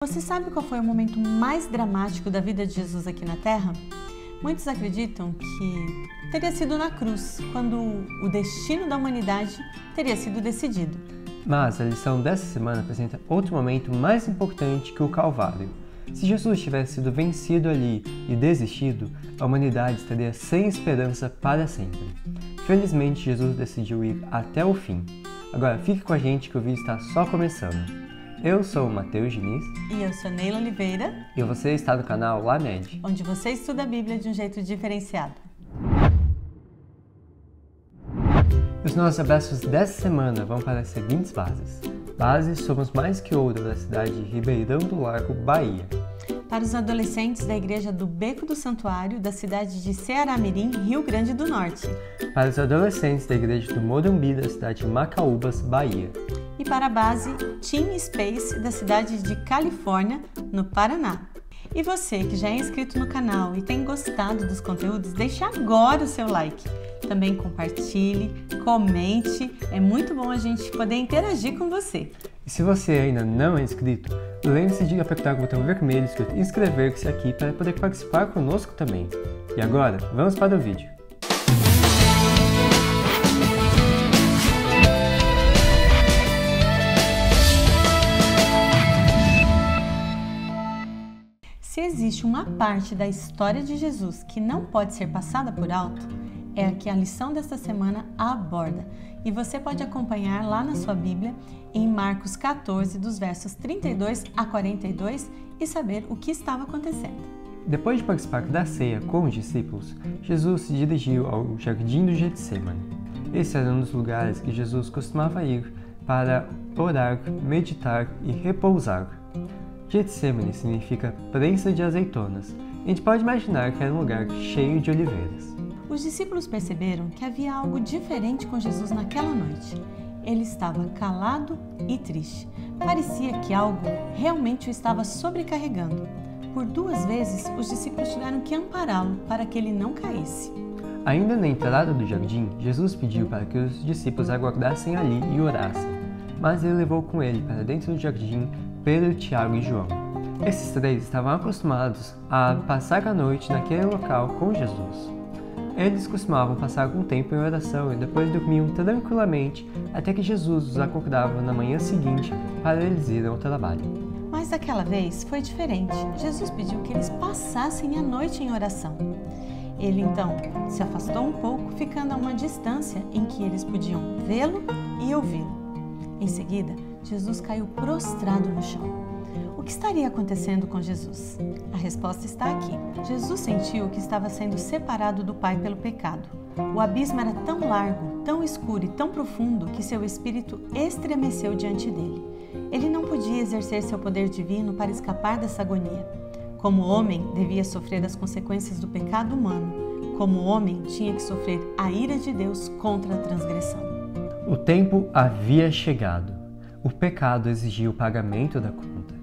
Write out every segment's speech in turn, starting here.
Você sabe qual foi o momento mais dramático da vida de Jesus aqui na Terra? Muitos acreditam que teria sido na cruz, quando o destino da humanidade teria sido decidido. Mas a lição dessa semana apresenta outro momento mais importante que o Calvário. Se Jesus tivesse sido vencido ali e desistido, a humanidade estaria sem esperança para sempre. Felizmente, Jesus decidiu ir até o fim. Agora fique com a gente que o vídeo está só começando. Eu sou o Matheus Diniz. E eu sou Neila Oliveira. E você está no canal LAMED, onde você estuda a Bíblia de um jeito diferenciado. Os nossos abraços dessa semana vão para as seguintes bases. Bases Somos Mais Que Ouro, da cidade de Ribeirão do Lago, Bahia. Para os adolescentes da Igreja do Beco do Santuário, da cidade de Ceará-Mirim, Rio Grande do Norte. Para os adolescentes da Igreja do Morumbi, da cidade de Macaúbas, Bahia. E para a base Team Space, da cidade de Califórnia, no Paraná. E você que já é inscrito no canal e tem gostado dos conteúdos, deixe agora o seu like. Também compartilhe, comente, é muito bom a gente poder interagir com você. E se você ainda não é inscrito, lembre-se de apertar o botão vermelho escrito inscrever-se aqui para poder participar conosco também. E agora, vamos para o vídeo. Se existe uma parte da história de Jesus que não pode ser passada por alto, é a que a lição desta semana aborda. E você pode acompanhar lá na sua Bíblia, em Marcos 14, dos versos 32 a 42, e saber o que estava acontecendo. Depois de participar da ceia com os discípulos, Jesus se dirigiu ao jardim do Getsemane. Esse era um dos lugares que Jesus costumava ir para orar, meditar e repousar. Getsemane significa prensa de azeitonas. A gente pode imaginar que era um lugar cheio de oliveiras. Os discípulos perceberam que havia algo diferente com Jesus naquela noite. Ele estava calado e triste. Parecia que algo realmente o estava sobrecarregando. Por 2 vezes, os discípulos tiveram que ampará-lo para que ele não caísse. Ainda na entrada do jardim, Jesus pediu para que os discípulos aguardassem ali e orassem. Mas ele levou com ele para dentro do jardim Pedro, Tiago e João. Esses 3 estavam acostumados a passar a noite naquele local com Jesus. Eles costumavam passar algum tempo em oração e depois dormiam tranquilamente até que Jesus os acordava na manhã seguinte para eles irem ao trabalho. Mas daquela vez foi diferente. Jesus pediu que eles passassem a noite em oração. Ele então se afastou um pouco, ficando a uma distância em que eles podiam vê-lo e ouvi-lo. Em seguida, Jesus caiu prostrado no chão. O que estaria acontecendo com Jesus? A resposta está aqui. Jesus sentiu que estava sendo separado do Pai pelo pecado. O abismo era tão largo, tão escuro e tão profundo que seu espírito estremeceu diante dele. Ele não podia exercer seu poder divino para escapar dessa agonia. Como homem, devia sofrer as consequências do pecado humano. Como homem, tinha que sofrer a ira de Deus contra a transgressão. O tempo havia chegado. O pecado exigia o pagamento da conta.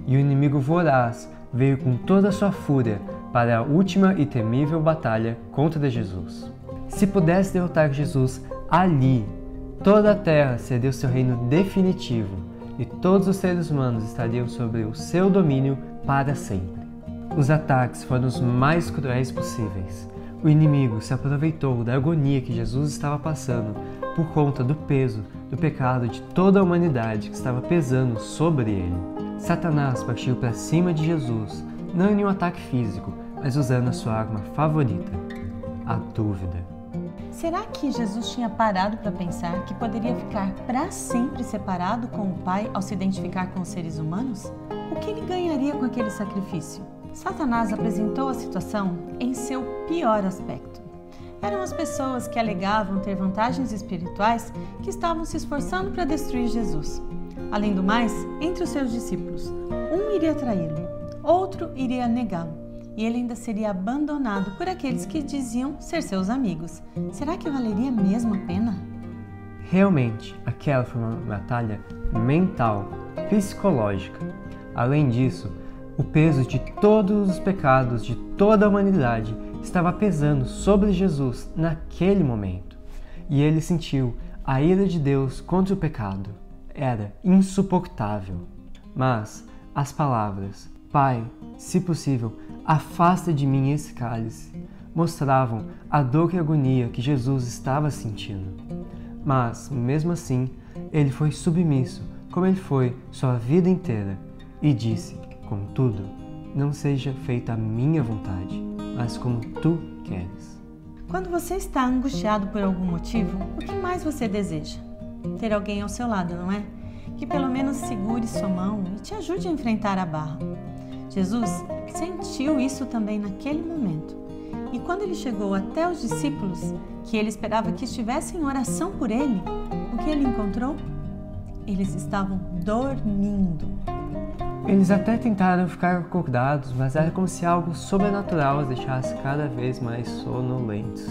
E o inimigo voraz veio com toda a sua fúria para a última e temível batalha contra Jesus. Se pudesse derrotar Jesus ali, toda a terra seria o seu reino definitivo e todos os seres humanos estariam sob o seu domínio para sempre. Os ataques foram os mais cruéis possíveis. O inimigo se aproveitou da agonia que Jesus estava passando por conta do peso do pecado de toda a humanidade que estava pesando sobre ele. Satanás partiu para cima de Jesus, não em um ataque físico, mas usando a sua arma favorita, a dúvida. Será que Jesus tinha parado para pensar que poderia ficar para sempre separado com o Pai ao se identificar com os seres humanos? O que ele ganharia com aquele sacrifício? Satanás apresentou a situação em seu pior aspecto. Eram as pessoas que alegavam ter vantagens espirituais que estavam se esforçando para destruir Jesus. Além do mais, entre os seus discípulos, um iria traí-lo, outro iria negá-lo, e ele ainda seria abandonado por aqueles que diziam ser seus amigos. Será que valeria mesmo a pena? Realmente, aquela foi uma batalha mental, psicológica. Além disso, o peso de todos os pecados de toda a humanidade estava pesando sobre Jesus naquele momento. E ele sentiu a ira de Deus contra o pecado. Era insuportável. Mas As palavras, Pai, se possível, afasta de mim esse cálice, mostravam a dor e agonia que Jesus estava sentindo. Mas, mesmo assim, ele foi submisso, como ele foi sua vida inteira, e disse, contudo, não seja feita a minha vontade, mas como tu queres. Quando você está angustiado por algum motivo, o que mais você deseja? Ter alguém ao seu lado, não é? Que pelo menos segure sua mão e te ajude a enfrentar a barra. Jesus sentiu isso também naquele momento. E quando ele chegou até os discípulos, que ele esperava que estivessem em oração por ele, o que ele encontrou? Eles estavam dormindo. Eles até tentaram ficar acordados, mas era como se algo sobrenatural os deixasse cada vez mais sonolentos.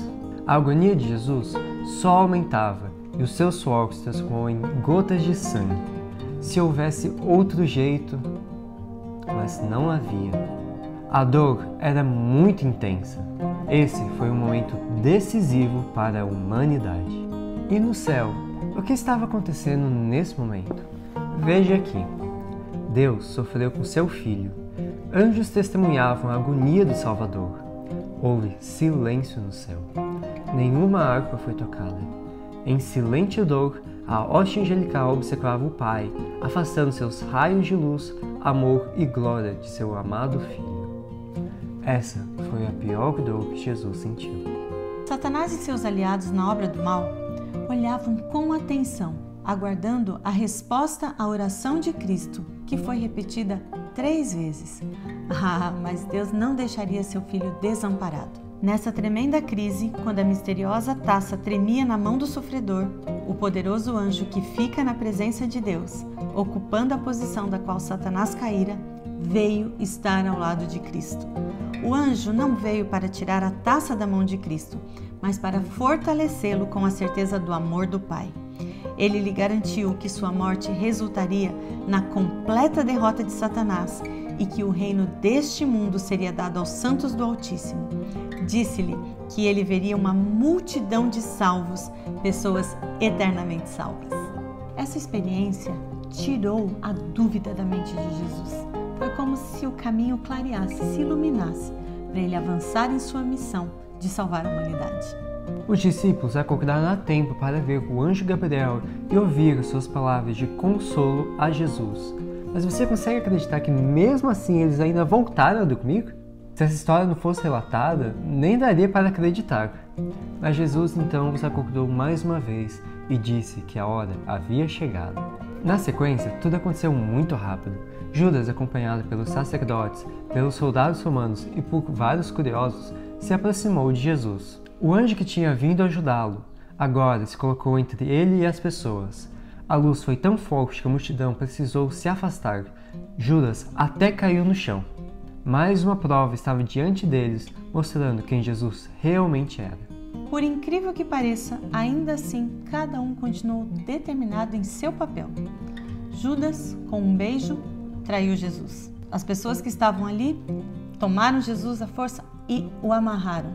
A agonia de Jesus só aumentava e o seu suor se transformou em gotas de sangue. Se houvesse outro jeito, mas não havia. A dor era muito intensa. Esse foi um momento decisivo para a humanidade. E no céu, o que estava acontecendo nesse momento? Veja aqui. Deus sofreu com seu Filho. Anjos testemunhavam a agonia do Salvador. Houve silêncio no céu. Nenhuma harpa foi tocada. Em silente dor, a hoste angelical obsequiava o Pai, afastando seus raios de luz, amor e glória de seu amado Filho. Essa foi a pior dor que Jesus sentiu. Satanás e seus aliados na obra do mal olhavam com atenção, aguardando a resposta à oração de Cristo, que foi repetida 3 vezes. Mas Deus não deixaria seu filho desamparado. Nessa tremenda crise, quando a misteriosa taça tremia na mão do sofredor, o poderoso anjo que fica na presença de Deus, ocupando a posição da qual Satanás caíra, veio estar ao lado de Cristo. O anjo não veio para tirar a taça da mão de Cristo, mas para fortalecê-lo com a certeza do amor do Pai. Ele lhe garantiu que sua morte resultaria na completa derrota de Satanás e que o reino deste mundo seria dado aos santos do Altíssimo. Disse-lhe que ele veria uma multidão de salvos, pessoas eternamente salvas. Essa experiência tirou a dúvida da mente de Jesus. Foi como se o caminho clareasse, se iluminasse, para ele avançar em sua missão de salvar a humanidade. Os discípulos acordaram a tempo para ver o anjo Gabriel e ouvir suas palavras de consolo a Jesus. Mas você consegue acreditar que mesmo assim eles ainda voltaram a dormir? Se essa história não fosse relatada, nem daria para acreditar. Mas Jesus então os acordou mais uma vez e disse que a hora havia chegado. Na sequência, tudo aconteceu muito rápido. Judas, acompanhado pelos sacerdotes, pelos soldados romanos e por vários curiosos, se aproximou de Jesus. O anjo que tinha vindo ajudá-lo agora se colocou entre ele e as pessoas. A luz foi tão forte que a multidão precisou se afastar. Judas até caiu no chão. Mais uma prova estava diante deles, mostrando quem Jesus realmente era. Por incrível que pareça, ainda assim, cada um continuou determinado em seu papel. Judas, com um beijo, traiu Jesus. As pessoas que estavam ali tomaram Jesus à força e o amarraram.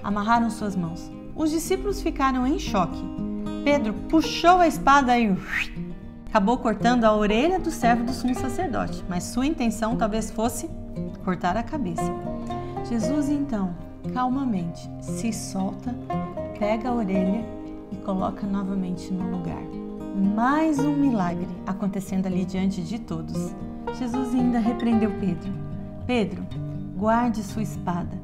Amarraram suas mãos. Os discípulos ficaram em choque. Pedro puxou a espada e acabou cortando a orelha do servo do sumo sacerdote, mas sua intenção talvez fosse cortar a cabeça. Jesus então, calmamente, se solta, pega a orelha e coloca novamente no lugar. Mais um milagre acontecendo ali diante de todos. Jesus ainda repreendeu Pedro. Pedro, guarde sua espada.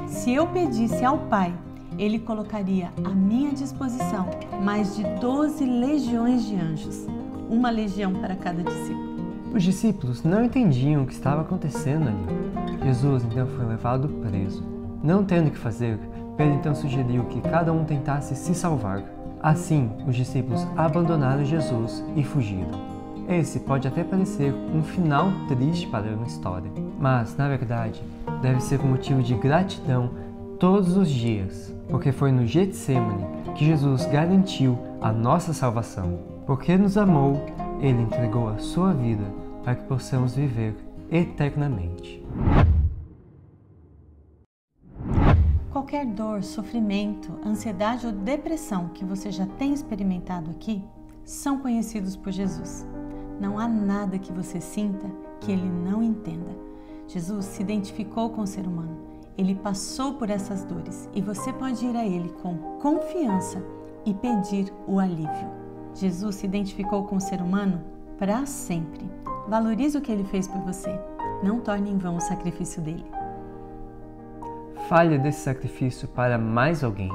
Se eu pedisse ao Pai, Ele colocaria à minha disposição mais de 12 legiões de anjos, uma legião para cada discípulo. Os discípulos não entendiam o que estava acontecendo ali. Jesus então foi levado preso. Não tendo o que fazer, Pedro então sugeriu que cada um tentasse se salvar. Assim, os discípulos abandonaram Jesus e fugiram. Esse pode até parecer um final triste para uma história, mas, na verdade, deve ser com motivo de gratidão todos os dias, porque foi no Getsemane que Jesus garantiu a nossa salvação. Porque nos amou, Ele entregou a sua vida para que possamos viver eternamente. Qualquer dor, sofrimento, ansiedade ou depressão que você já tenha experimentado aqui são conhecidos por Jesus. Não há nada que você sinta que ele não entenda. Jesus se identificou com o ser humano. Ele passou por essas dores e você pode ir a ele com confiança e pedir o alívio. Jesus se identificou com o ser humano para sempre. Valorize o que ele fez por você. Não torne em vão o sacrifício dele. Fale desse sacrifício para mais alguém.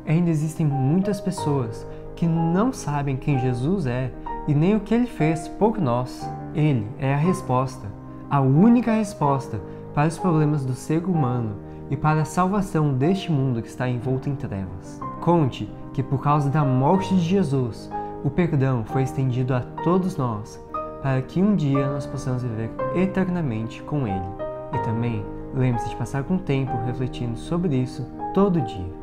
Ainda existem muitas pessoas que não sabem quem Jesus é e nem o que ele fez por nós. Ele é a resposta, a única resposta para os problemas do ser humano e para a salvação deste mundo que está envolto em trevas. Conte que por causa da morte de Jesus, o perdão foi estendido a todos nós, para que um dia nós possamos viver eternamente com Ele. E também lembre-se de passar um tempo refletindo sobre isso todo dia.